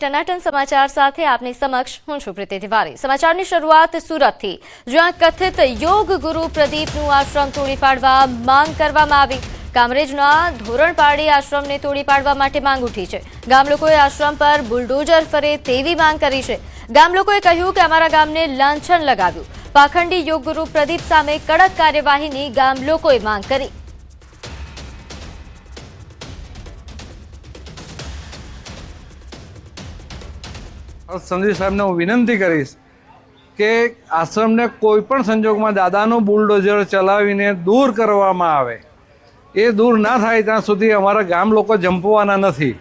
टनाटन समाचार साथे आपनी समक्ष हूं છું પ્રીતિ તિવારી। સમાચારની શરૂઆત સુરતથી, જ્યાં કથિત યોગ ગુરુ પ્રદીપનું આશ્રમ તોડી પાડવા માંગ કરવામાં આવી। કામરેજના ધોરણપાડી આશ્રમને તોડી પાડવા માટે માંગ ઉઠી છે। ગામ લોકોએ આશ્રમ પર બુલડોઝર ફરે તેવી માંગ કરી છે। ગામ લોકોએ કહ્યું કે અમારા ગામને લાંછન લગાવ્યું। પાખંડી યોગ ગુરુ પ્રદીપ સામે કડક કાર્યવાહીની ગામ લોકોએ માંગ કરી। સંદીપ સાહેબને હું વિનંતી કરીશ કે આશ્રમને કોઈ પણ સંજોગમાં દાદાનું બુલડોઝર ચલાવીને દૂર કરવામાં આવે। એ દૂર ના થાય ત્યાં સુધી અમારા ગામ લોકો જંપવાના નથી।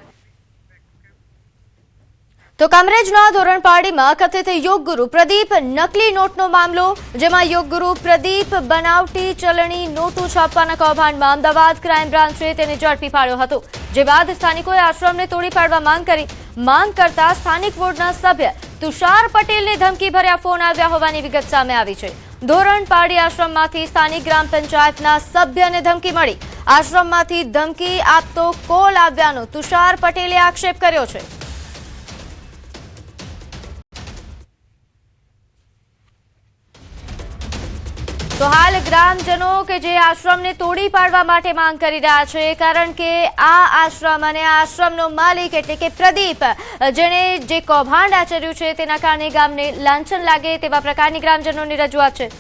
તો કામરેજના ધોરણપાડીમાં કથિત યોગ ગુરુ પ્રદીપ નકલી નોટનો મામલો, જેમાં યોગ ગુરુ પ્રદીપ બનાવટી ચલણી નોટો છાપવાના કૌભાંડમાં અમદાવાદ ક્રાઇમ બ્રાન્ચે તેને ઝડપી પાડ્યો હતો। જે બાદ સ્થાનિકોએ આશ્રમને તોડી પાડવા માંગ કરી। માંગ કરતા સ્થાનિક બોર્ડના સભ્ય તુષાર પટેલને ધમકી ભર્યા ફોન આવ્યા હોવાની વિગત સામે આવી છે। ધોરણપાડી આશ્રમમાંથી સ્થાનિક ગ્રામ પંચાયતના સભ્યને ધમકી મળી। આશ્રમમાંથી ધમકી આપતો કોલ આવ્યાનો તુષાર પટેલે આક્ષેપ કર્યો છે। તો હાલ ગ્રામજનો કે જે આશ્રમને તોડી પાડવા માટે માંગ કરી રહ્યા છે, કારણ કે આ આશ્રમ અને આ આશ્રમનો માલિક એટલે કે પ્રદીપ, જેણે જે કૌભાંડ આચર્યું છે તેના કારણે ગામને લાંછન લાગે તેવા પ્રકારની ગ્રામજનોની રજૂઆત છે।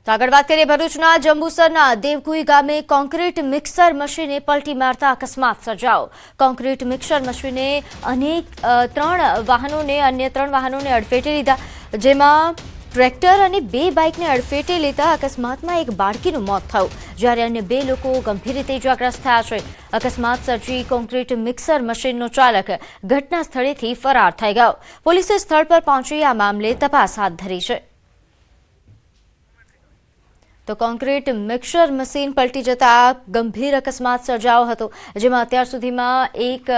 તો આગળ વાત કરીએ, ભરૂચના જંબુસરના દેવકુઈ ગામે કોન્ક્રીટ મિક્સર મશીને પલટી મારતા અકસ્માત સર્જાયો। કોન્ક્રીટ મિક્સર મશીને અન્ય ત્રણ વાહનોને અડફેટે લીધા, જેમાં ટ્રેક્ટર અને 2 બાઇકને અડફેટે લેતા અકસ્માતમાં એક બાળકીનું મોત થયું, જ્યારે અન્ય 2 લોકો ગંભીર રીતે ઇજાગ્રસ્ત થયા છે। અકસ્માત સર્જી કોન્ક્રીટ મિક્સર મશીનનો ચાલક ઘટના સ્થળેથી ફરાર થઈ ગયો। પોલીસે સ્થળ પર પહોંચી આ મામલે તપાસ હાથ ધરી છે। તો કોન્ક્રીટ મિક્સર મશીન પલટી જતા ગંભીર અકસ્માત સર્જાયો હતો, જેમાં અત્યાર સુધીમાં એક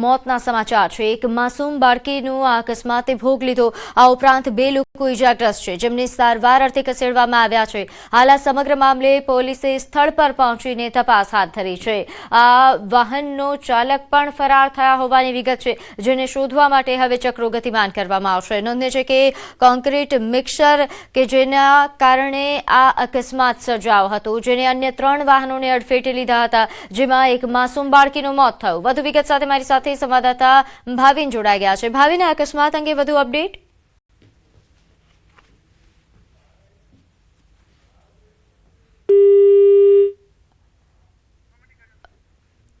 મોતના સમાચાર છે। એક માસૂમ બાળકીનું આ અકસ્માતે ભોગ લીધો। આ ઉપરાંત 2 લોકો ઇજાગ્રસ્ત છે, જેમને સારવાર અર્થે ખસેડવામાં આવ્યા છે। હાલ આ સમગ્ર મામલે પોલીસે સ્થળ પર પહોંચીને તપાસ હાથ ધરી છે। આ વાહનનો ચાલક પણ ફરાર થયા હોવાની વિગત છે, જેને શોધવા માટે હવે ચક્રો ગતિમાન કરવામાં આવશે। નોંધનીય છે કે કોન્ક્રીટ મિક્સર કે જેના કારણે આ અકસ્માત સર્જાયો હતો, જેને અન્ય 3 વાહનોને અડફેટે લીધા હતા, જેમાં એક માસૂમ બાળકીનું મોત થયું। વધુ વિગત સાથે મારી સાથે સંવાદદાતા ભાવિન જોડાઈ ગયા છે। ભાવિન, અકસ્માત અંગે વધુ અપડેટ?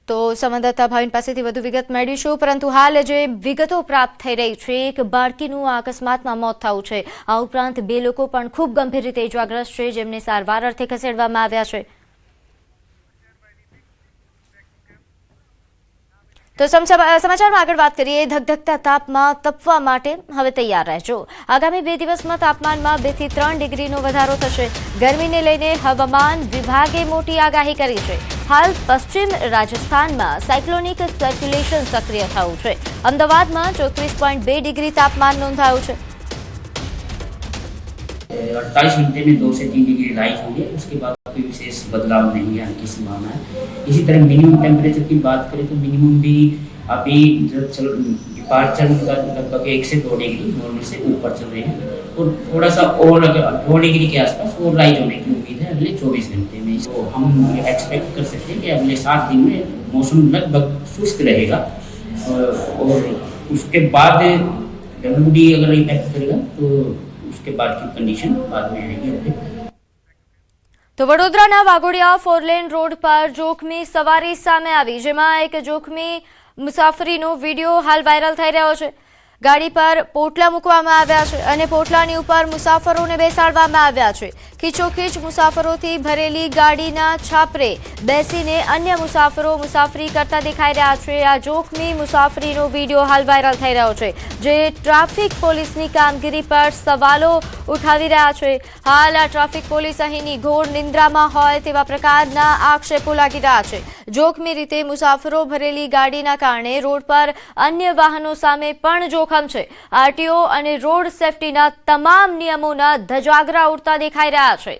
તો સંવાદદાતા ભાવિન પાસેથી વધુ વિગત મેળવીશું, પરંતુ હાલ જે વિગતો પ્રાપ્ત થઈ રહી છે, એક બાળકીનું આ અકસ્માતમાં મોત થયું છે। આ ઉપરાંત 2 લોકો પણ ખૂબ ગંભીર રીતે ઇજાગ્રસ્ત છે, જેમને સારવાર અર્થે ખસેડવામાં આવ્યા છે। તો સમાચારમાં આગળ વાત કરીએ, ધગધગતા તાપમાં તપવા માટે હવે તૈયાર રહેજો। આગામી 2 દિવસમાં તાપમાનમાં 2 થી 3 ડિગ્રીનો વધારો થશે। ગરમીને લઈને હવામાન વિભાગે મોટી આગાહી કરી છે। હાલ પશ્ચિમ રાજસ્થાનમાં સાયક્લોનિક સર્ક્યુલેશન સક્રિય થયું છે। અમદાવાદમાં 34.2 ડિગ્રી તાપમાન નોંધાયું છે। 48 घंटे में 2 से 3 डिग्री राइज होंगे, उसके बाद कोई विशेष बदलाव नहीं आने की संभावना है। इसी तरह मिनिमम टेम्परेचर की बात करें तो मिनिमम भी अभी डिपार्चर का लगभग 1 से 2 डिग्री नॉर्मल से ऊपर चल रहे हैं, और थोड़ा सा और अगर 2 डिग्री के आसपास और राइज होने की उम्मीद है अगले 24 घंटे में। तो हम एक्सपेक्ट कर सकते हैं कि अगले 7 दिन में मौसम लगभग शुष्क रहेगा, और उसके बाद WD अगर इफेक्ट करेगा तो उसके बाद की कंडीशन बाद में आएगी। તો વડોદરાના વાઘોડિયા 4 લેન રોડ પર જોખમી સવારી સામે આવી, જેમાં એક જોખમી મુસાફરીનો વિડીયો હાલ વાયરલ થઈ રહ્યો છે। ગાડી પર પોટલા મૂકવામાં આવ્યા છે અને પોટલાની ઉપર મુસાફરોને બેસાડવામાં આવ્યા છે। ખીચોખીચ મુસાફરોથી ભરેલી ગાડીના છાપરે બેસીને અન્ય મુસાફરો મુસાફરી કરતા દેખાઈ રહ્યા છે। આ જોખમી મુસાફરીનો વિડીયો હાલ વાયરલ થઈ રહ્યો છે, જે ટ્રાફિક પોલીસની કામગીરી પર સવાલો ઉઠાવી રહ્યા છે। હાલ આ ટ્રાફિક પોલીસ અહીંની ઘોર નિંદ્રામાં હોય તેવા પ્રકારના આક્ષેપો લાગી રહ્યા છે। જોખમી રીતે મુસાફરો ભરેલી ગાડીના કારણે રોડ પર અન્ય વાહનો સામે પણ જોખમ છે। આરટીઓ અને રોડ સેફટીના તમામ નિયમોના ધજાગરા ઉડતા દેખાઈ રહ્યા છે।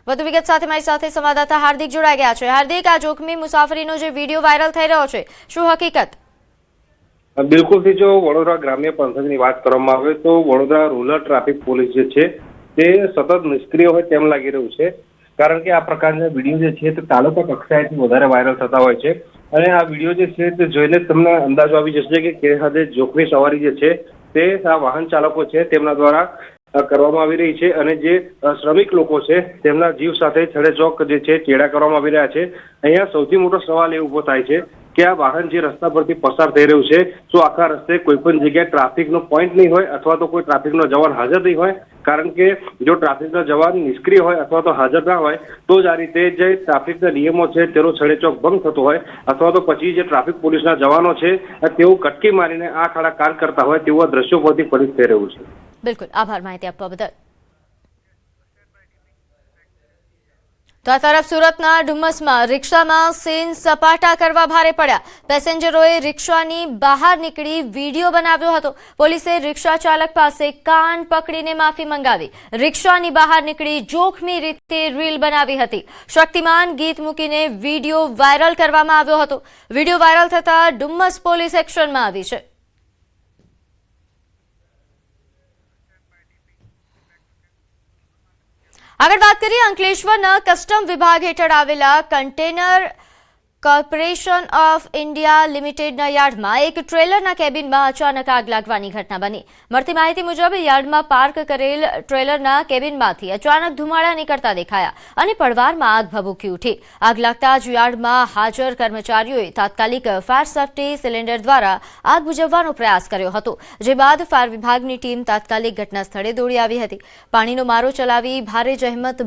વધુ વિગત સાથે મારી સાથે સંવાદદાતા હાર્દિક જોડાઈ ગયા છે. હાર્દિક, આ જોખમી મુસાફરીનો જે વિડીયો વાયરલ થઈ રહ્યો છે, શું હકીકત? બિલકુલથી જો વડોદરા ગ્રામ્ય પંથકની વાત કરવામાં આવે તો વડોદરા રૂરલ ટ્રાફિક પોલીસ જે છે તે સતત નિષ્ક્રિય હોય તેમ લાગી રહ્યું છે. કારણ કે આ પ્રકારના વિડીયો જે છે તે તાલુકા કક્ષાએથી વધારે વાયરલ થતા હોય છે અને આ વિડીયો જે છે તે જોઈને તમને અંદાજો આવી જશે કે કેવી હદે જોખમી સવારી જે છે તે આ વાહન ચાલકો છે તેમના દ્વારા કરવામાં આવી રહી છે અને જે શ્રમિક લોકો છે તેમના જીવ સાથે છડેચોક જે છે ચેડા કરવામાં આવી રહ્યા છે. અહીંયા સૌથી મોટો સવાલ એ ઉભો થાય છે કે આ વાહન જે રસ્તા પરથી પસાર થઈ રહ્યું છે તો આખા રસ્તે કોઈ પણ જગ્યાએ ટ્રાફિકનો પોઈન્ટ નહીં હોય અથવા તો કોઈ ટ્રાફિકનો જવાન હાજર નહીં હોય. કારણ કે જો ટ્રાફિકનો જવાન નિષ્ક્રિય હોય અથવા તો હાજર ના હોય તો જ આ રીતે જે ટ્રાફિકના નિયમો છે તેનો છડેચોક ભંગ થતો હોય અથવા તો પછી જે ટ્રાફિક પોલીસના જવાનો છે તેઓ કટકી મારીને આ ખાડા કામ કરતા હોય તેવા દ્રશ્યો પરથી ફલિત થઈ રહ્યું છે. બિલકુલ, આભાર માહિતી આપવા બદલ. તો આ તરફ સુરતના ડુમ્મસમાં રિક્ષામાં સીન સપાટા કરવા ભારે પડ્યા. પેસેન્જરોએ રિક્ષાની બહાર નીકળી વિડીયો બનાવ્યો હતો. પોલીસે રિક્ષા ચાલક પાસે કાન પકડીને માફી મંગાવી. રિક્ષાની બહાર નીકળી જોખમી રીતે રીલ બનાવી હતી. શક્તિમાન ગીત મૂકીને વિડીયો વાયરલ કરવામાં આવ્યો હતો. વિડીયો વાયરલ થતા ડુમ્મસ પોલીસ એક્શનમાં આવી છે. આગળ વાત કરીએ અંકલેશ્વરના કસ્ટમ વિભાગ હેઠળ આવેલા કન્ટેનર કોર્પોરેશન ઓફ ઇન્ડિયા લિમિટેડના યાર્ડમાં એક ટ્રેલરના કેબિનમાં અચાનક આગ લાગવાની ઘટના બની. મળતી માહિતી મુજબ યાર્ડમાં પાર્ક કરેલ ટ્રેલરના કેબિનમાંથી અચાનક ધુમાડા નીકળતા દેખાયા અને પડવારમાં આગ ભભૂકી ઉઠી. આગ લાગતા જ યાર્ડમાં હાજર કર્મચારીઓએ તાત્કાલિક ફાયર સેફ્ટી સિલિન્ડર દ્વારા આગ બુઝાવવાનો પ્રયાસ કર્યો હતો. જે બાદ ફાયર વિભાગની ટીમ તાત્કાલિક ઘટના સ્થળે દોડી આવી હતી. પાણીનો મારો ચલાવી ભારે જહેમત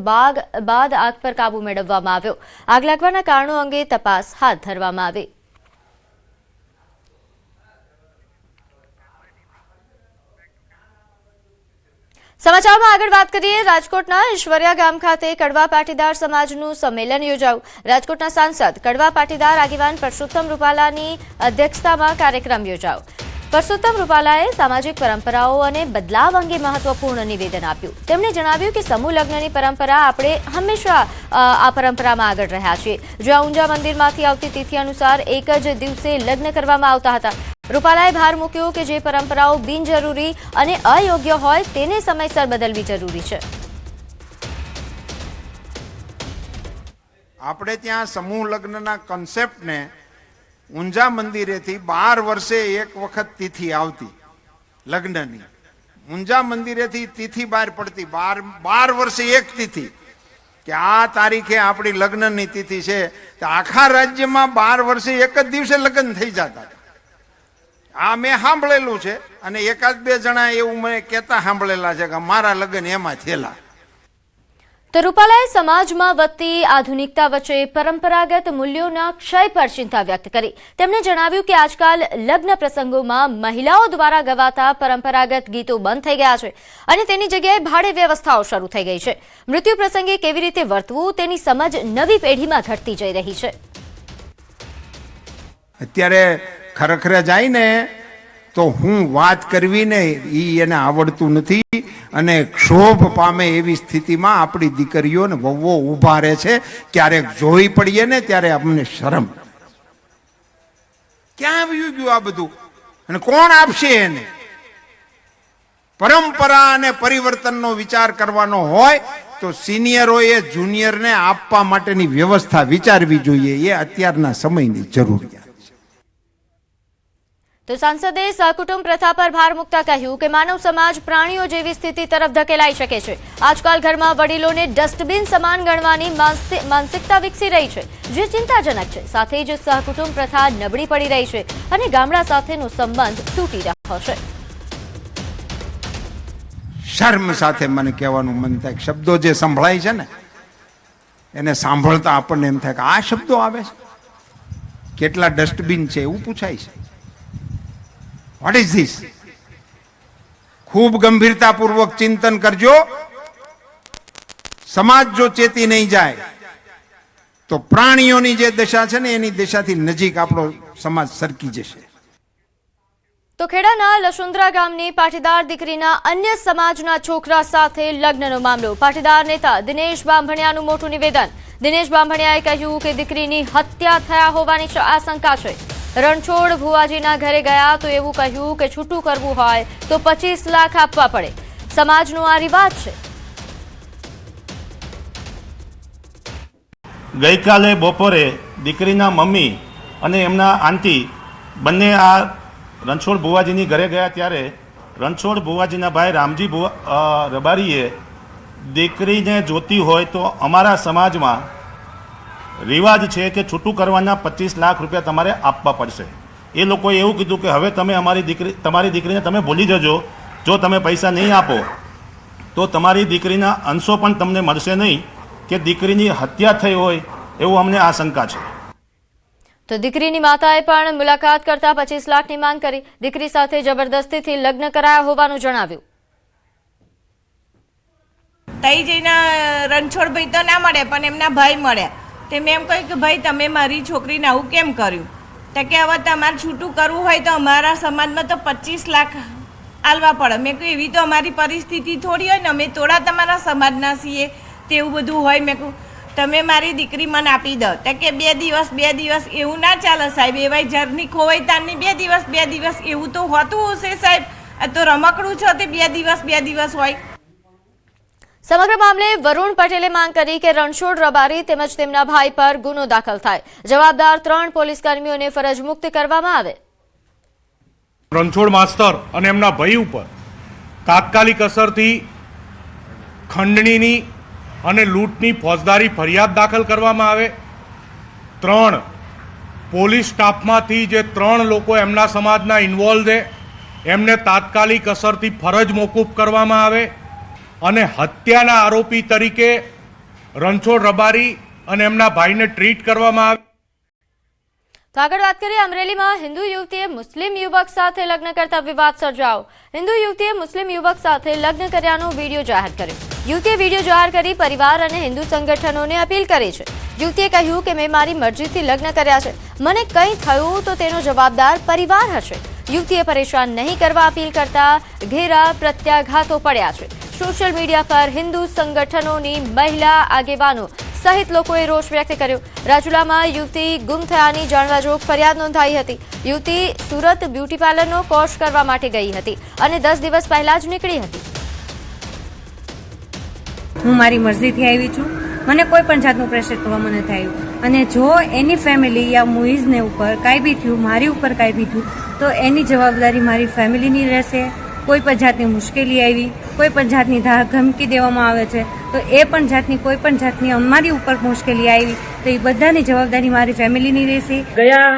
બાદ આગ પર કાબુ મેળવવામાં આવ્યો. આગ લાગવાના કારણો અંગે તપાસ હાથ ધરવામાં આવી. સમાચારમાં આગળ વાત કરીએ. રાજકોટના ઈશ્વરિયા ગામ ખાતે કડવા પાટીદાર સમાજનું સંમેલન યોજાયું. રાજકોટના સાંસદ કડવા પાટીદાર આગેવાન પરસોત્તમ રૂપાલાની અધ્યક્ષતામાં કાર્યક્રમ યોજાયો. પરસોત્તમ રૂપાલાએ સામાજિક પરંપરાઓ અને બદલાવ અંગે મહત્વપૂર્ણ નિવેદન આપ્યું. તેમણે જણાવ્યું કે સમૂહ લગ્નની પરંપરા આપણે હંમેશા આ પરંપરામાં આગળ રહ્યા છીએ. જ્યાં ઊંઝા મંદિરમાંથી આવતી તિથિ અનુસાર એક જ દિવસે લગ્ન કરવામાં આવતા હતા. રૂપાલાએ ભાર મૂક્યો કે જે પરંપરાઓ બિનજરૂરી અને અયોગ્ય હોય તેને સમયસર બદલવી જરૂરી છે. આપણે ત્યાં સમૂહ લગ્નના કોન્સેપ્ટને ઊંઝા મંદિરેથી 12 વર્ષે એક વખત તિથિ આવતી લગ્નની. ઊંઝા મંદિરેથી તિથિ બહાર પડતી 12 વર્ષે એક તિથિ કે આ તારીખે આપણી લગ્નની તિથિ છે. તો આખા રાજ્યમાં 12 વર્ષે એક જ દિવસે લગ્ન થઈ જતા. આ મેં સાંભળેલું છે અને એકાદ બે જણા એવું મને કહેતા સાંભળેલા છે કે મારા લગ્ન એમાં થયેલા. તો રૂપાલાએ સમાજમાં વધતી આધુનિકતા વચ્ચે પરંપરાગત મૂલ્યોના ક્ષય પર ચિંતા વ્યક્ત કરી. તેમણે જણાવ્યું કે આજકાલ લગ્ન પ્રસંગોમાં મહિલાઓ દ્વારા ગવાતા પરંપરાગત ગીતો બંધ થઈ ગયા છે અને તેની જગ્યાએ ભાડે વ્યવસ્થાઓ શરૂ થઈ ગઈ છે. મૃત્યુ પ્રસંગે કેવી રીતે વર્તવું તેની સમજ નવી પેઢીમાં ઘટતી જઈ રહી છે. અત્યારે ખરેખર જાય ને તો હું વાત કરવી ને એને આવડતું નથી અને ક્ષોભ પામે એવી સ્થિતિમાં આપણી દીકરીઓ ને વહુઓ ઊભા રહે છે. ક્યારેક જોઈ પડીએ ને ત્યારે અમને શરમ. ક્યાં આવ્યું ગયું આ બધું અને કોણ આપશે એને? પરંપરા અને પરિવર્તનનો વિચાર કરવાનો હોય તો સિનિયરોએ જુનિયરને આપવા માટેની વ્યવસ્થા વિચારવી જોઈએ. એ અત્યારના સમયની જરૂરિયાત. તો સાંસદે સહકુટુંબ પ્રથા પર ભાર મૂકતા કહ્યું કે માનવ સમાજ પ્રાણીઓ જેવી સ્થિતિ તરફ ધકેલાઈ શકે છે. આજકાલ ઘરમાં વડીલોને ડસ્ટબિન સમાન ગણવાની માનસિકતા વિકસી રહી છે, જે ચિંતાજનક છે. સાથે જ સહકુટુંબ પ્રથા નબળી પડી રહી છે અને ગામડા સાથેનો સંબંધ તૂટી રહ્યો છે. શર્મ સાથે મને કહેવાનું મન થાય. શબ્દો જે સંભળાય છે ને એને સાંભળતા આપણને એમ થાય કે આ શબ્દો આવે છે. કેટલા ડસ્ટબિન છે એવું પૂછાય છે. What is this? ખૂબ ગંભીરતાપૂર્વક ચિંતન કરજો. સમાજ જો ચેતી નહીં જાય તો પ્રાણીઓની જે દશા છે ને એની દશાથી નજીક આપણો સમાજ સરકી જશે. તો ખેડાના લશુંદ્રા ગામની પાટીદાર દીકરીના અન્ય સમાજના છોકરા સાથે લગ્નનો મામલો. પાટીદાર નેતા દિનેશ બાંભણિયાનું મોટું નિવેદન. દિનેશ બાંભણિયાએ કહ્યું કે દીકરીની હત્યા થયા હોવાની આશંકા છે. રણછોડ ભુવાજીના ઘરે ગયા તો એવું કહ્યું કે છૂટું કરવું હોય તો 25 લાખ આપવા પડે. સમાજનો આ રિવાજ છે. ગઈકાલે બપોરે દીકરીના મમ્મી અને એમના આંટી બંને આ રણછોડ ભુવાજીની ઘરે ગયા ત્યારે રણછોડ ભુવાજીના ભાઈ રામજી રબારીએ દીકરીને જોતી હોય તો અમારા સમાજમાં રિવાજ છે કે છૂટું કરવાના 25 લાખ રૂપિયા તમારે આપવા પડશે. એ લોકોએ એવું કીધું કે હવે તમે તમારી દીકરીને તમે ભૂલી જજો. જો તમે પૈસા નહીં આપો તો તમારી દીકરીના અંશો પણ તમને મળશે નહીં, કે દીકરીની હત્યા થઈ હોય એવું અમને આશંકા છે. તો દીકરીની માતાએ પણ મુલાકાત કરતા 25 લાખની માંગ કરી. દીકરી સાથે જબરદસ્તીથી લગ્ન કરાયા હોવાનું જણાવ્યું. તઈ જઈને રણછોડભાઈ તો ના મળે પણ એમના ભાઈ મળ્યા. તે મેં એમ કહ્યું કે ભાઈ તમે મારી છોકરીને આવું કેમ કર્યું? તો કે હવે તમારે છૂટું કરવું હોય તો અમારા સમાજમાં તો 25 લાખ આલવા પડે. મેં કહ્યું એવી તો અમારી પરિસ્થિતિ થોડી હોય ને, અમે થોડા તમારા સમાજના છીએ તેવું બધું હોય. મેં કહ્યું તમે મારી દીકરી મને આપી દો. તો કે 2 દિવસ એવું ના ચાલે સાહેબ. એવાય જરની ખોવાય તારની 2 દિવસ એવું તો હોતું હશે સાહેબ. આ તો રમકડું છે તે 2 દિવસ હોય. સમગ્ર મામલે વરુણ પટેલે માંગ કરી કે રણછોડ રબારી તેમજ તેમના ભાઈ પર ગુનો દાખલ થાય. જવાબદાર 3 પોલીસ કર્મીઓને ફરજ મુક્ત કરવામાં આવે. રણછોડ માસ્તર અને એમના ભાઈ ઉપર તાત્કાલિક અસરથી ખંડણીની અને લૂંટની ફોજદારી ફરિયાદ દાખલ કરવામાં આવે. 3 પોલીસ સ્ટાફમાંથી જે 3 લોકો એમના સમાજના ઇન્વોલ્વ છે એમને તાત્કાલિક અસરથી ફરજ મોકૂફ કરવામાં આવે અને હત્યાના આરોપી તરીકે રણછોડ રબારી અને એમના ભાઈને ટ્રીટ કરવામાં આવે. તો આગળ વાત કરીએ. અમરેલીમાં હિન્દુ યુવતીએ મુસ્લિમ યુવક સાથે લગ્ન કરતા વિવાદ સર્જાયો. હિન્દુ યુવતીએ મુસ્લિમ યુવક સાથે લગ્ન કર્યાનો વિડીયો જાહેર કર્યો. યુવતીએ વિડીયો જાહેર કરી પરિવાર અને હિન્દુ સંગઠનોને અપીલ કરી છે. યુવતીએ કહ્યું કે મેં મારી મરજીથી લગ્ન કર્યા છે. મને કંઈ થયું તો તેનો જવાબદાર પરિવાર હશે. યુવતીએ પરેશાન નહીં કરવા અપીલ કરતા ઘેરા પ્રત્યાઘાતો પડ્યા છે. સોશિયલ મીડિયા પર હિન્દુ સંગઠનોની મહિલા આગેવાનો સહિત લોકોએ રોષ વ્યક્ત કર્યો. રાજુલામાં યુવતી ગુમ થયાની જાણવાજોગ ફરિયાદ નોંધાઈ હતી. યુવતી સુરત બ્યુટી પાર્લરનો કોર્સ કરવા માટે ગઈ હતી અને 10 દિવસ પહેલા જ નીકળી હતી. હું મારી મરજીથી આવી છું. મને કોઈ પણ જાતનું પ્રેશર કરવામાં નથી આવ્યું અને જો એની ફેમિલી યા મુઈઝને ઉપર કાંઈ બી થયું, મારી ઉપર કાંઈ બી થયું તો એની જવાબદારી મારી ફેમિલીની રહેશે. કોઈ પણ જાતની મુશ્કેલી આવી, કોઈ પણ જાતની ધમકી દેવામાં આવે છે તો એ પણ જાતની કોઈ પણ જાતની અમારી ઉપર મુશ્કેલી આવી તો એ બધાની જવાબદારી મારી ફેમિલીની રહેશે. ગયા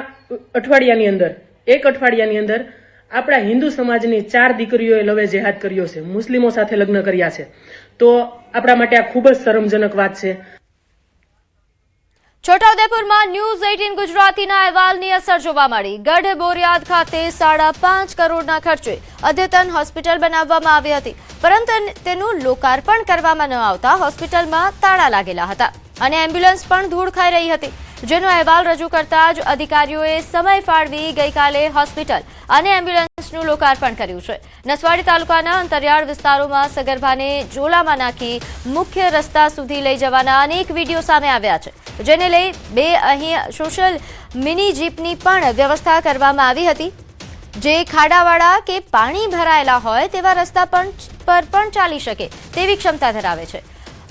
એક અઠવાડિયાની અંદર આપણા હિન્દુ સમાજની 4 દીકરીઓએ લવે જેહાદ કર્યો છે, મુસ્લિમો સાથે લગ્ન કર્યા છે. તો આપણા માટે આ ખૂબ જ શરમજનક વાત છે. છોટાઉદેપુરમાં ન્યૂઝ 18 ગુજરાતીના અહેવાલની અસર જોવા મળી. ગઢ બોરિયાદ ખાતે 5.5 કરોડના ખર્ચે અદ્યતન હોસ્પિટલ બનાવવામાં આવી હતી, પરંતુ તેનું લોકાર્પણ કરવામાં ન આવતા હોસ્પિટલમાં તાળા લાગેલા હતા અને એમ્બ્યુલન્સ પણ ધૂળ ખાઈ રહી હતી, જેનો અહેવાલ રજૂ કરતા જ અધિકારીઓએ સમય ફાળવી ગઈકાલે હોસ્પિટલ અને એમ્બ્યુલન્સનું લોકાર્પણ કર્યું છે. નસવાડી તાલુકાના અંતરિયાળ વિસ્તારોમાં સગર્ભાને ઝોલામાં નાખી મુખ્ય રસ્તા સુધી લઈ જવાના અનેક વિડીયો સામે આવ્યા છે, જેને લઈ 2 અહીં સોશિયલ મિની જીપની પણ વ્યવસ્થા કરવામાં આવી હતી, જે ખાડાવાળા કે પાણી ભરાયેલા હોય તેવા રસ્તા પર પણ ચાલી શકે તેવી ક્ષમતા ધરાવે છે.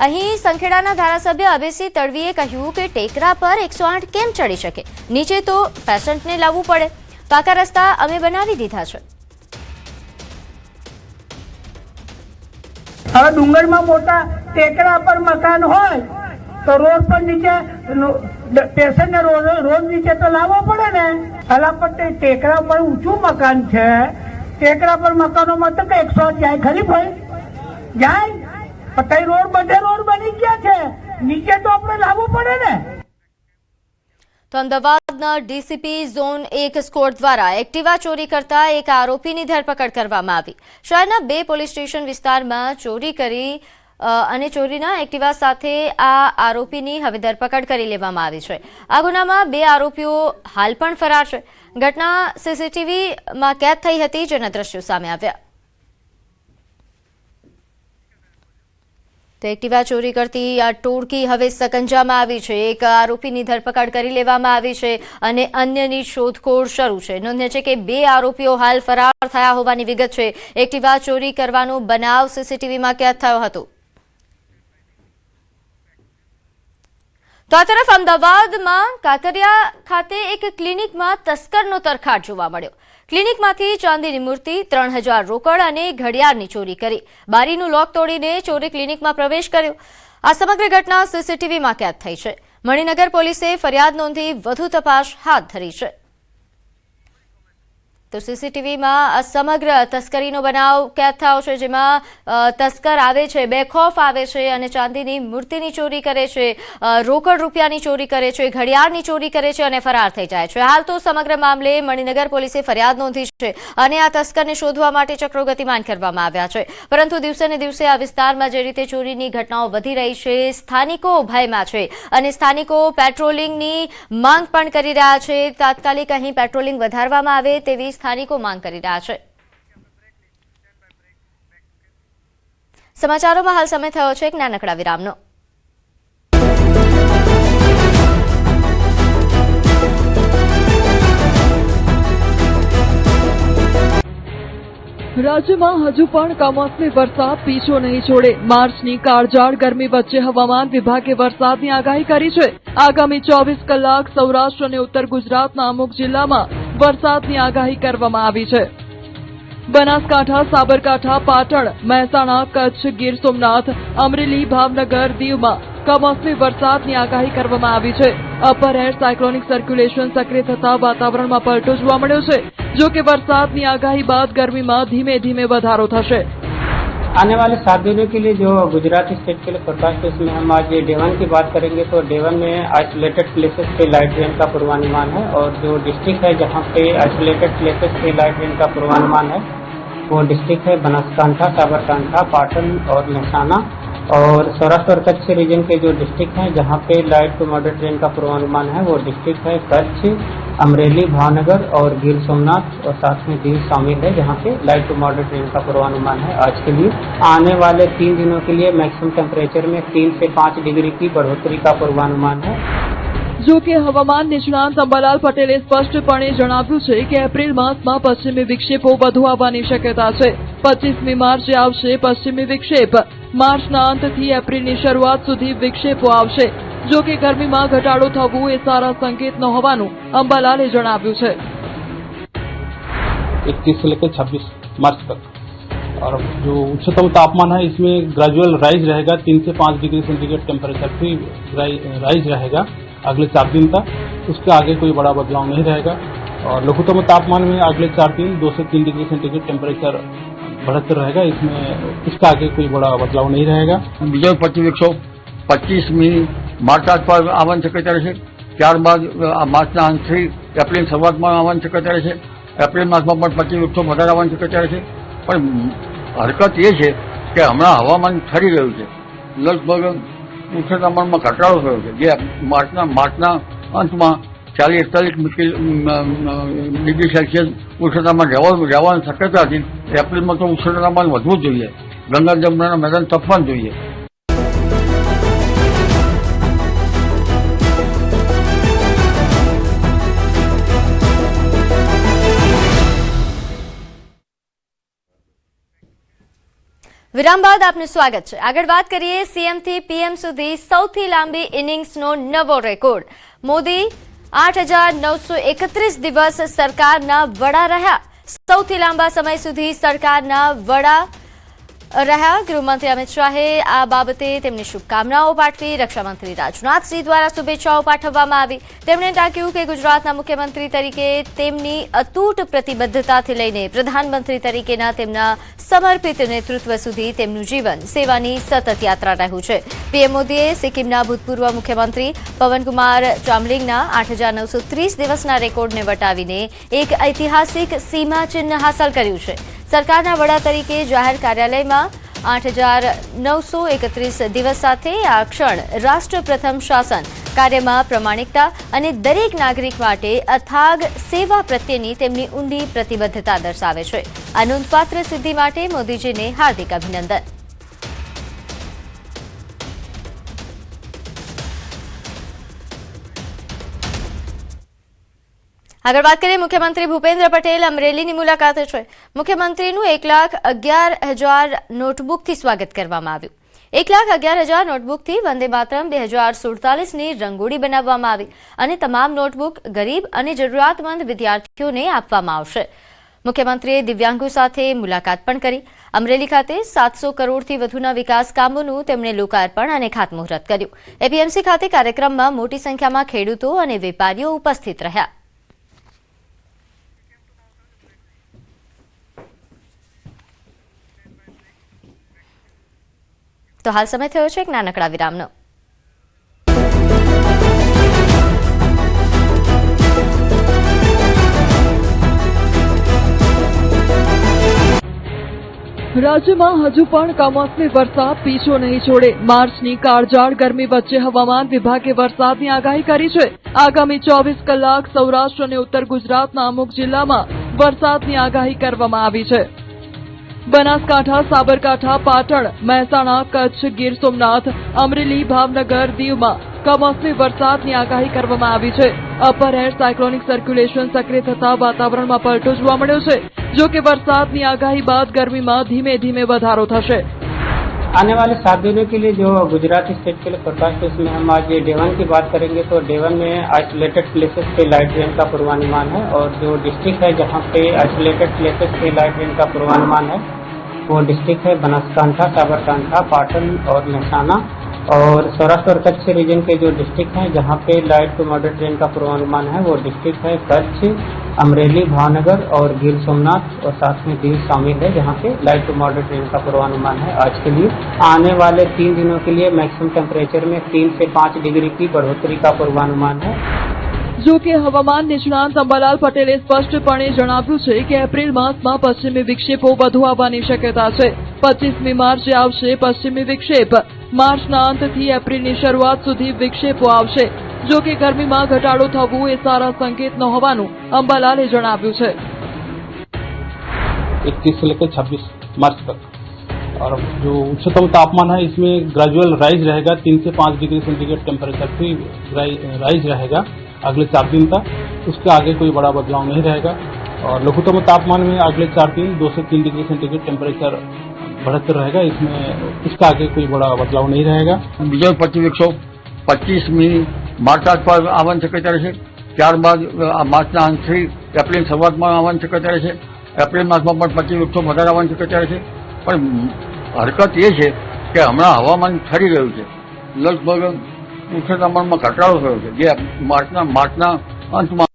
અહીં સંખેડાના ધારાસભ્ય અભયસિંહ તડવીએ કહ્યું કે ટેકરા પર 108 કેમ ચડી શકે? નીચે તો પેશન્ટને લાવવું પડે. પાકા રસ્તા અમે બનાવી દીધા છે. હવે ડુંગરમાં મોટા ટેકરા પર મકાન હોય તો રોડ પર નીચે પેશન્ટને રોડ નીચે તો લાવવો પડે ને. અલા પણ ટેકરા પર ઊંચું મકાન છે, ટેકરા પર મકાનોમાં તો 108 જાય ખરી ભાઈ? જાય પણ રોડ બધે રોડ બની ગયા છે, નીચે તો આપણે લાવવું પડે ને. તો અમદાવાદના ડીસીપી ઝોન 1 સ્કોડ દ્વારા એક્ટિવા ચોરી કરતા એક આરોપીની ધરપકડ કરવામાં આવી. શહેરના 2 પોલીસ સ્ટેશન વિસ્તારમાં ચોરી કરી અને ચોરીના એક્ટિવા સાથે આ આરોપીની હવે ધરપકડ કરી લેવામાં આવી છે. આ ગુનામાં 2 આરોપીઓ હાલ પણ ફરાર છે. ઘટના સીસીટીવીમાં કેદ થઈ હતી, જેના દ્રશ્યો સામે આવ્યા. તો એક્ટિવા ચોરી કરતી આ ટોળકી હવે સકંજામાં આવી છે. એક આરોપીની ધરપકડ કરી લેવામાં આવી છે અને અન્યની શોધખોળ શરૂ છે. નોંધનીય છે કે 2 આરોપીઓ હાલ ફરાર થયા હોવાની વિગત છે. એક્ટિવા ચોરી કરવાનો બનાવ સીસીટીવીમાં કેદ થયો હતો. તો આ તરફ અમદાવાદમાં કાંકરિયા ખાતે એક ક્લિનિકમાં તસ્કરનો તરખાટ જોવા મળ્યો. ક્લિનિકમાંથી ચાંદીની મૂર્તિ, 3000 રોકડ અને ઘડિયાળની ચોરી કરી. બારીનું લોક તોડીને ચોરે ક્લિનિકમાં પ્રવેશ કર્યો. આ સમગ્ર ઘટના સીસીટીવીમાં કેદ થઈ છે. મણિનગર પોલીસે ફરિયાદ નોંધી વધુ તપાસ હાથ ધરી છે. તો સીસીટીવીમાં સમગ્ર તસ્કરીનો બનાવ કેદ થયો છે, જેમાં તસ્કર આવે છે, બેખોફ આવે છે અને ચાંદીની મૂર્તિની ચોરી કરે છે, રોકડ રૂપિયાની ચોરી કરે છે, ઘડિયાળની ચોરી કરે છે અને ફરાર થઈ જાય છે. હાલ તો સમગ્ર મામલે મણિનગર પોલીસે ફરિયાદ નોંધી છે અને આ તસ્કરને શોધવા માટે ચક્રો ગતિમાન કરવામાં આવ્યા છે. પરંતુ દિવસે ને દિવસે આ વિસ્તારમાં જે રીતે ચોરીની ઘટનાઓ વધી રહી છે, સ્થાનિકો ભયમાં છે અને સ્થાનિકો પેટ્રોલિંગની માંગ પણ કરી રહ્યા છે. તાત્કાલિક અહીં પેટ્રોલિંગ વધારવામાં આવે તેવી સ્થાનિકો માંગ કરી રહ્યા છે. સમાચારોમાં હાલ સમય થયો છે એક નાનકડા વિરામનો. રાજ્યમાં હજુ પણ કમોસમી વરસાદ પીછો નહીં છોડે. માર્ચની કાળઝાળ ગરમી વચ્ચે હવામાન વિભાગે વરસાદની આગાહી કરી છે. આગામી 24 કલાક સૌરાષ્ટ્ર અને ઉત્તર ગુજરાતના અમુક જિલ્લામાં વરસાદની આગાહી કરવામાં આવી છે. બનાસકાંઠા, સાબરકાંઠા, પાટણ, મહેસાણા, કચ્છ, ગીર સોમનાથ, અમરેલી, ભાવનગર, દીવમાં કમોસમી વરસાદની આગાહી કરવામાં આવી છે. અપર એર સાયક્લોનિક સર્ક્યુલેશન સક્રિય થતા વાતાવરણમાં પલટો જોવા મળ્યો છે. જો કે વરસાદની આગાહી બાદ गर्मी धीमे धीमे વધારો થશે. आने वाले 7 दिनों के लिए जो गुजरात स्टेट के लिए फोरकास्ट है, इसमें हम आज डेवन की बात करेंगे. तो डेवन में आइसोलेटेड प्लेसेस पे लाइट रेन का पूर्वानुमान है और जो डिस्ट्रिक्ट है जहां पे आइसोलेटेड प्लेसेस पे लाइट रेन का पूर्वानुमान है वो डिस्ट्रिक्ट है बनासकांठा, साबरकांठा, पाटन और महसाना. और सौराष्ट्र और कच्छ रीजन के जो डिस्ट्रिक्ट हैं जहां पे लाइट टू मॉडरेट रेन का पूर्वानुमान है वो डिस्ट्रिक्ट है कच्छ, अमरेली, भावनगर और गिर सोमनाथ और साथ में दीव शामिल है जहां पे लाइट टू मॉडरेट रेन का पूर्वानुमान है. आज के लिए आने वाले 3 दिनों के लिए मैक्सिमम टेम्परेचर में 3 से 5 डिग्री की बढ़ोतरी का पूर्वानुमान है. જો કે હવામાન નિષ્ણાંત અંબાલાલ પટેલે સ્પષ્ટપણે જણાવ્યું છે કે એપ્રિલ માસમાં પશ્ચિમી વિક્ષેપો વધુ આવવાની શક્યતા છે. 25મી માર્ચે આવશે પશ્ચિમી વિક્ષેપ. માર્ચના અંતથી એપ્રિલની શરૂઆત સુધી વિક્ષેપો આવશે. જો કે ગરમીમાં ઘટાડો થવું એ સારા સંકેત ન હોવાનું અંબાલાલે જણાવ્યું છે. 21 से लेकर 26 मार्च तक और जो उच्चतम तापमान है इसमें ग्रेजुअल राइज रहेगा. 3 से 5 डिग्री सेंटीग्रेड टेम्परेचर भी राइज रहेगा अगले 4 दिन तक. उसके आगे कोई बड़ा बदलाव नहीं रहेगा. और लघुतम तापमान में अगले 4 दिन 2 से 3 डिग्री सेंटीग्रेड टेम्परेचर बढ़ते रहेगा. इसमें इसका आगे कोई बड़ा बदलाव नहीं रहेगा. બીજો 25મી માર્ચ આસપાસ આવવાની શક્યતા રહેશે. ત્યારબાદ માર્ચના અંતથી એપ્રિલ શરૂઆતમાં આવવાની શક્યતા રહેશે. એપ્રિલ માસમાં પણ 25 વધારે આવવાની શક્યતા રહેશે. પણ હરકત એ છે કે હમણાં હવામાન ઠરી રહ્યું છે. લગભગ ઉષ્ણ તાપમાનમાં ઘટાડો થયો છે, જે માર્ચના અંતમાં 40-41 ડિગ્રી સેલ્સિયસ ઉષ્ણતામાન રહેવાની શક્યતા હતી. એપ્રિલમાં તો ઉષ્ણતામાન વધવું જોઈએ. ગંગા જમુનાના મેદાન તપવાનું જોઈએ. વિરામ બાદ આપનું સ્વાગત છે. આગળ વાત કરીએ સીએમ થી પીએમ સુધી સૌથી લાંબી ઇનિંગ્સનો નવો રેકોર્ડ. મોદી 8,931 દિવસ સરકારના વડા રહ્યા. સૌથી લાંબા સમય સુધી સરકારના વડા રહ્યા. ગૃહમંત્રી અમિત શાહે આ બાબતે તેમની શુભકામનાઓ પાઠવી. રક્ષામંત્રી રાજનાથસિંહ દ્વારા શુભેચ્છાઓ પાઠવવામાં આવી. તેમણે ટાંક્યું કે ગુજરાતના મુખ્યમંત્રી તરીકે તેમની અતૂટ પ્રતિબદ્ધતાથી લઈને પ્રધાનમંત્રી તરીકેના તેમના સમર્પિત નેતૃત્વ સુધી તેમનું જીવન સેવાની સતત યાત્રા રહ્યું છે. પીએમ મોદીએ સિક્કિમના ભૂતપૂર્વ મુખ્યમંત્રી પવનકુમાર ચામલિંગના 8,930 દિવસના રેકોર્ડને વટાવીને એક ઐતિહાસિક સીમાચિહ્ન હાંસલ કર્યું છે. સરકારના વડા તરીકે જાહેર કાર્યાલયમાં 8,931 દિવસ સાથે આ ક્ષણ રાષ્ટ્ર પ્રથમ શાસન કાર્યમાં પ્રમાણિકતા અને દરેક નાગરિક માટે અથાગ સેવા પ્રત્યેની તેમની ઊંડી પ્રતિબદ્ધતા દર્શાવે છે. આ નોંધપાત્ર સિદ્ધિ માટે મોદીજીને હાર્દિક અભિનંદન. આગળ વાત કરીએ, મુખ્યમંત્રી ભૂપેન્દ્ર પટેલ અમરેલીની મુલાકાતે છે. મુખ્યમંત્રીનું 1,11,000 નોટબુકથી સ્વાગત કરવામાં આવ્યું. 1,11,000 નોટબુકથી વંદે માતરમ 2047ની રંગોળી બનાવવામાં આવી અને તમામ નોટબુક ગરીબ અને જરૂરિયાતમંદ વિદ્યાર્થીઓને આપવામાં આવશે. મુખ્યમંત્રીએ દિવ્યાંગો સાથે મુલાકાત પણ કરી. અમરેલી ખાતે 700 કરોડથી વધુના વિકાસ કામોનું તેમણે લોકાર્પણ અને ખાતમુહૂર્ત કર્યું. એપીએમસી ખાતે કાર્યક્રમમાં મોટી સંખ્યામાં ખેડૂતો અને વેપારીઓ ઉપસ્થિત રહ્યા. તો હાલ સમય થયો છે એક નાનકડા વિરામનો. રાજ્યમાં હજુ પણ કમોસમી વરસાદ પીછો નહીં છોડે. માર્ચની કાળઝાળ ગરમી વચ્ચે હવામાન વિભાગે વરસાદની આગાહી કરી છે. આગામી 24 કલાક સૌરાષ્ટ્ર અને ઉત્તર ગુજરાતના અમુક જિલ્લામાં વરસાદની આગાહી કરવામાં આવી છે. બનાસકાંઠા, સાબરકાંઠા, પાટણ, મહેસાણા, કચ્છ, ગીર સોમનાથ, અમરેલી, ભાવનગર, દીવમાં કમોસમી વરસાદની આગાહી કરવામાં આવી છે. અપર એર સાયક્લોનિક સર્ક્યુલેશન સક્રિય થતા વાતાવરણમાં પલટો જોવા મળ્યો છે. જો કે વરસાદની આગાહી બાદ ગરમીમાં ધીમે ધીમે વધારો થશે. आने वाले 7 दिनों के लिए जो गुजरात स्टेट के लिए फोरकास्ट है, उसमें हम आज डे 1 की बात करेंगे. तो डे 1 में आइसोलेटेड प्लेसेस पे लाइट रेन का पूर्वानुमान है और जो डिस्ट्रिक्ट है जहाँ पे आइसोलेटेड प्लेसेस पे लाइट रेन का पूर्वानुमान है वो डिस्ट्रिक्ट है बनासकांठा, साबरकांठा, पाटन और महसाना. और सौराष्ट्र और कच्छ रीजन के जो डिस्ट्रिक्ट हैं जहाँ पे लाइट टू मॉडरेट रेन का पूर्वानुमान है वो डिस्ट्रिक्ट है कच्छ, अमरेली, भावनगर और गिर सोमनाथ और साथ में दीव शामिल है जहाँ पे लाइट टू मॉडरेट रेन का पूर्वानुमान है आज के लिए. आने वाले 3 दिनों के लिए मैक्सिमम टेम्परेचर में 3 से 5 डिग्री की बढ़ोतरी का पूर्वानुमान है. જો કે હવામાન નિષ્ણાંત અંબાલાલ પટેલે સ્પષ્ટપણે જણાવ્યું છે કે એપ્રિલ માસમાં પશ્ચિમી વિક્ષેપો વધુ આવવાની શક્યતા છે. 25મી માર્ચે આવશે પશ્ચિમી વિક્ષેપ. માર્ચના અંતથી એપ્રિલની શરૂઆત સુધી વિક્ષેપો આવશે. જો કે ગરમીમાં ઘટાડો થવું એ સારા સંકેત ન હોવાનું અંબાલાલે જણાવ્યું છે. 21 से लेकर 26 मार्च तक और जो उच्चतम तापमान है इसमें ग्रेजुअल राइज रहेगा. 3 से 5 डिग्री सेंटीग्रेड टेम्परेचर भी राइज रहेगा अगले 4 दिन तक. उसके आगे कोई बड़ा बदलाव नहीं रहेगा और लघुतम तापमान में अगले 4 दिन 2 से 3 डिग्री सेंटीग्रेड टेम्परेचर बढ़ते रहेगा. इसमें इसका आगे कोई बड़ा बदलाव नहीं रहेगा. બીજો 125મી માર્ચ આસપાસ આવવાની શક્યતા રહેશે. ત્યારબાદ માર્ચના અંતથી એપ્રિલ શરૂઆતમાં આવવાની શક્યતા રહેશે. એપ્રિલ માસમાં પણ 25 વધારે આવવાની શક્યતા રહેશે. પણ હરકત એ છે કે હમણાં હવામાન ઠરી રહ્યું છે. લગભગ ઉષ્ણ તાપમાનમાં ઘટાડો થયો છે જે માર્ચના અંતમાં.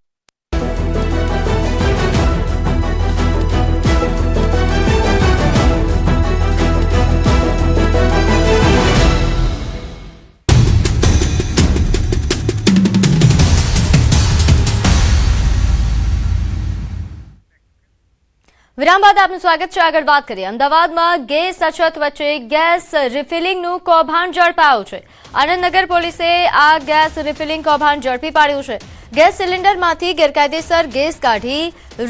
વિરામ બાદ આપનું સ્વાગત છે. આગળ વાત કરીએ, અમદાવાદમાં ગેસ અછત વચ્ચે ગેસ રિફિલિંગનું કૌભાંડ ઝડપાયું છે. આનંદનગર પોલીસે આ ગેસ રિફિલિંગ કૌભાંડ ઝડપી પાડ્યું છે. ગેસ સિલિન્ડરમાંથી ગેરકાયદેસર ગેસ કાઢી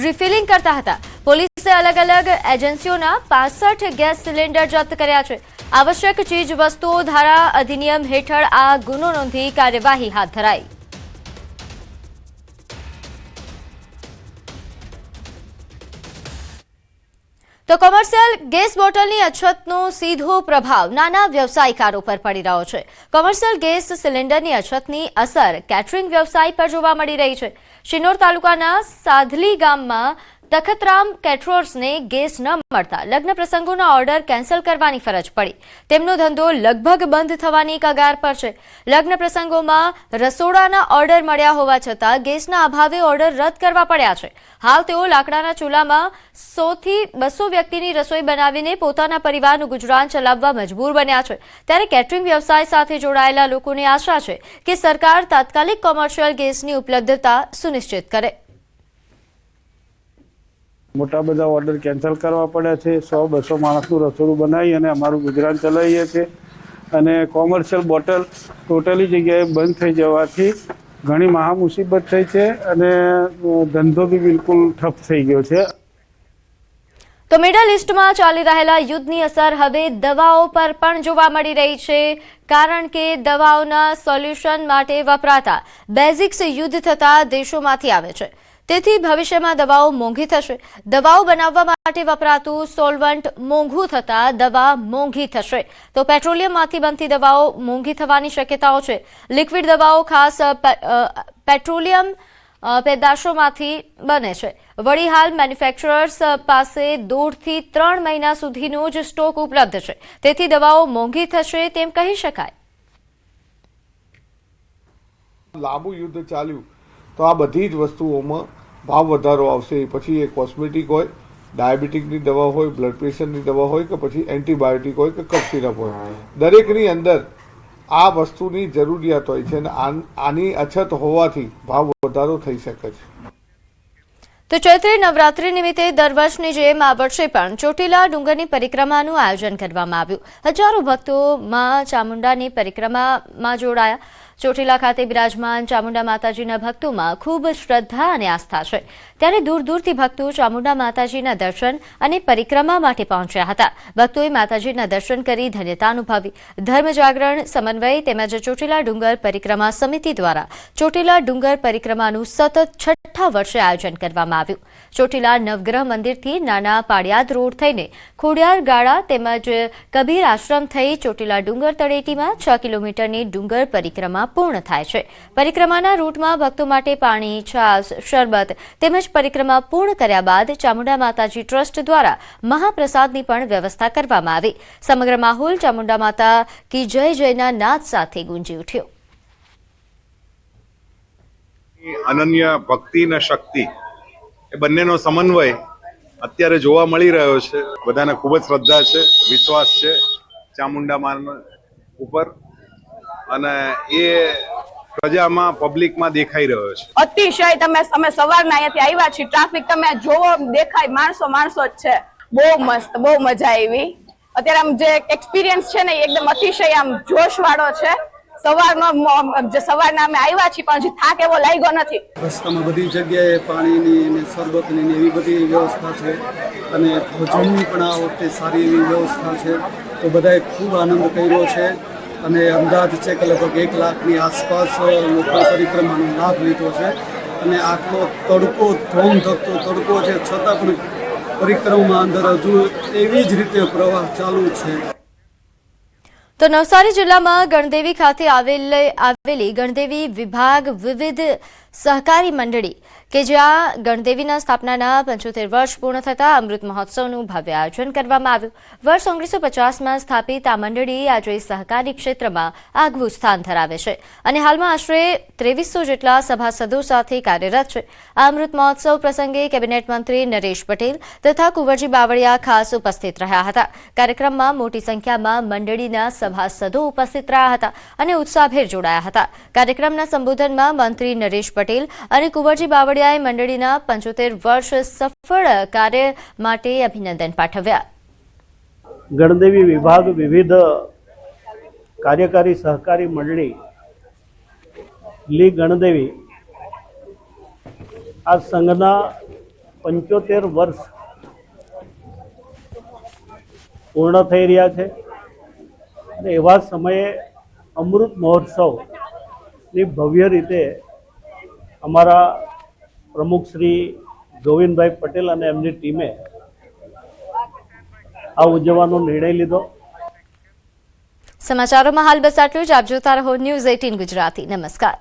રિફિલિંગ કરતા હતા. પોલીસે અલગ અલગ એજન્સીઓના 65 ગેસ સિલિન્ડર જપ્ત કર્યા છે. આવશ્યક ચીજ વસ્તુઓ ધારા અધિનિયમ હેઠળ આ ગુનો નોંધી કાર્યવાહી હાથ ધરાઈ. તો કોમર્શિયલ ગેસ બોટલની અછતનો સીધો પ્રભાવ નાના વ્યવસાયકારો પર પડી રહ્યો છે. કોમર્શિયલ ગેસ સિલિન્ડરની અછતની અસર કેટરિંગ વ્યવસાય પર જોવા મળી રહી છે. શિનોર તાલુકાના સાધલી ગામમાં તખતરામ કેટરર્સને ગેસ ન મળતા લગ્ન પ્રસંગોના ઓર્ડર કેન્સલ કરવાની ફરજ પડી. તેમનો ધંધો લગભગ બંધ થવાની કગાર પર છે. લગ્ન પ્રસંગોમાં રસોડાના ઓર્ડર મળ્યા હોવા છતાં ગેસના અભાવે ઓર્ડર રદ કરવા પડ્યા છે. હાલ તેઓ લાકડાના ચૂલામાં 100 થી 200 વ્યક્તિની રસોઈ બનાવીને પોતાના પરિવારનું ગુજરાન ચલાવવા મજબૂર બન્યા છે. ત્યારે કેટરિંગ વ્યવસાય સાથે જોડાયેલા લોકોને આશા છે કે સરકાર તાત્કાલિક કોમર્શિયલ ગેસની ઉપલબ્ધતા સુનિશ્ચિત કરે. મોટા બધા ઓર્ડર કેન્સલ કરવા પડ્યા છે. 100-200 માણસનું રસોડું બનાવી અને અમારું ગુજરાન ચલાવીએ છીએ. અને કોમર્શિયલ બોટલ ટોટલી જગ્યાએ બંધ થઈ જવાથી ઘણી મહા મુસીબત થઈ છે અને ધંધો બી બિલકુલ ઠપ થઈ ગયો છે. તો મિડલ ઇસ્ટમાં ચાલી રહેલા યુદ્ધની અસર હવે દવાઓ પર પણ જોવા મળી રહી છે, કારણ કે દવાઓના સોલ્યુશન માટે વપરાતા બેઝિક્સ યુદ્ધ થતા દેશોમાંથી આવે છે. તેથી ભવિષ્યમાં દવાઓ મોંઘી થશે. દવાઓ બનાવવા માટે વપરાતું સોલ્વન્ટ મોંઘું થતા દવા મોંઘી થશે. તો પેટ્રોલિયમમાંથી બનતી દવાઓ મોંઘી થવાની શક્યતાઓ છે. લિક્વિડ દવાઓ ખાસ પેટ્રોલિયમ પેદાશોમાંથી બને છે. વળી હાલ મેન્યુફેક્ચરર્સ પાસે 2 થી 3 મહિના સુધીનો જ સ્ટોક ઉપલબ્ધ છે. તેથી દવાઓ મોંઘી થશે તેમ કહી શકાય. લાંબુ યુદ્ધ ચાલ્યું તો આ બધી જ વસ્તુઓમાં ભાવ વધારો આવશે. પછી એ કોસ્મેટિક હોય, ડાયાબિટીકની દવા હોય, બ્લડ પ્રેશરની દવા હોય કે પછી એન્ટીબાયોટિક હોય કે કફ સિરપ હોય, દરેકની અંદર આ વસ્તુની જરૂરિયાત હોય છે અને આની અછત હોવાથી ભાવ વધારો થઈ શકે છે. તો ચૈત્રી નવરાત્રી નિમિત્તે દર વર્ષની જેમ આ વર્ષે પણ ચોટીલા ડુંગરની પરિક્રમાનું આયોજન કરવામાં આવ્યું. હજારો ભક્તો માં ચામુંડાની પરિક્રમામાં જોડાયા. ચોટીલા ખાતે બિરાજમાન ચામુંડા માતાજીના ભક્તોમાં ખૂબ શ્રદ્ધા અને આસ્થા છે. ત્યારે દૂર દૂરથી ભક્તો ચામુંડા માતાજીના દર્શન અને પરિક્રમા માટે પહોંચ્યા હતા. ભક્તોએ માતાજીના દર્શન કરી ધન્યતા અનુભવી. ધર્મ જાગરણ સમન્વય તેમજ ચોટીલા ડુંગર પરિક્રમા સમિતિ દ્વારા ચોટીલા ડુંગર પરિક્રમાનું સતત 6ઠ્ઠા વર્ષે આયોજન કરવામાં આવ્યું. ચોટીલા નવગ્રહ મંદિરથી નાના પાડિયાદ રોડ થઈને ખોડિયાર ગાળા તેમજ કબીર આશ્રમ થઈ ચોટીલા ડુંગર તળેટીમાં 6 કિલોમીટરની ડુંગર પરિક્રમા પૂર્ણ થાય છે. પરિક્રમાના રૂટમાં ભક્તો માટે પાણી, છાશ, શરબત તેમજ પરિક્રમા પૂર્ણ કર્યા બાદ ચામુંડા માતાજી ટ્રસ્ટ દ્વારા મહાપ્રસાદની પણ વ્યવસ્થા કરવામાં આવી. સમગ્ર માહોલ ચામુંડા માતા કી જય જયના નાદ સાથે ગુંજી ઉઠ્યો. અનન્ય ભક્તિ અને શક્તિ એ બંનેનો સમન્વય અત્યારે જોવા મળી રહ્યો છે. બધાને ખૂબ જ શ્રદ્ધા છે, વિશ્વાસ છે ચામુંડા માના ઉપર અને એ પ્રજામાં પબ્લિકમાં દેખાઈ રહ્યો છે. અતિશય અમે સવારના અહીંયાથી આવ્યા છીએ. ટ્રાફિક તમે જોવો, દેખાય માણસો જ છે. બહુ મસ્ત, બહુ મજા આવી. અત્યારે આમ જે એક્સપિરિયન્સ છે ને એકદમ અતિશય આમ જોશ વાળો છે. સવારના અમે આવ્યા છીએ પણ હજી થાક એવો લાગ્યો નથી. રસ્તામાં બધી જગ્યાએ પાણીની અને શરબતની એવી બધી વ્યવસ્થા છે અને ભોજનની પણ આ વખતે સારી એવી વ્યવસ્થા છે. તો બધાએ ખૂબ આનંદ કર્યો છે અને અંદાજ છે કે લગભગ 1 લાખની આસપાસ લોકો પરિક્રમાનો લાભ લીધો છે. અને આટલો તડકો, ધોમધકતો તડકો છે છતાં પણ પરિક્રમા અંદર હજુ એવી જ રીતે પ્રવાહ ચાલુ છે. તો નવસારી જિલ્લામાં ગણદેવી ખાતે આવેલી ગણદેવી વિભાગ વિવિધ સહકારી મંડળી કે જ્યાં ગણદેવીના સ્થાપનાના 75 વર્ષ પૂર્ણ થતા અમૃત મહોત્સવનું ભવ્ય આયોજન કરવામાં આવ્યું. વર્ષ 1950માં સ્થાપિત આ મંડળી આજે સહકારી ક્ષેત્રમાં આગવું સ્થાન ધરાવે છે અને હાલમાં આશરે 2300 જેટલા સભાસદો સાથે કાર્યરત છે. આ અમૃત મહોત્સવ પ્રસંગે કેબિનેટ મંત્રી નરેશ પટેલ તથા કુંવરજી બાવળિયા ખાસ ઉપસ્થિત રહ્યા હતા. કાર્યક્રમમાં મોટી સંખ્યામાં મંડળીના સભાસદો ઉપસ્થિત રહ્યા હતા અને ઉત્સાહભેર જોડાયા હતા. કાર્યક્રમના સંબોધનમાં મંત્રી નરેશ પટેલ અને કુંવરજી બાવળિયાએ મંડળીના 75 વર્ષ સફળ કાર્ય માટે અભિનંદન પાઠવ્યા. ગણદેવી વિભાગ વિવિધ કાર્યકારી સહકારી મંડળી લી ગણદેવી આ સંઘના 75 વર્ષ પૂર્ણ થઈ રહ્યા છે અને એવા સમયે અમૃત મહોત્સવની ભવ્ય રીતે અમારા પ્રમુખ શ્રી ગોવિંદભાઈ પટેલ અને એમની ટીમે આ ઉજવવાનો નિર્ણય લીધો. સમાચારોમાં હાલ બસ આટલું જ. આપ જોતા રહો ન્યૂઝ 18 ગુજરાતી. નમસ્કાર.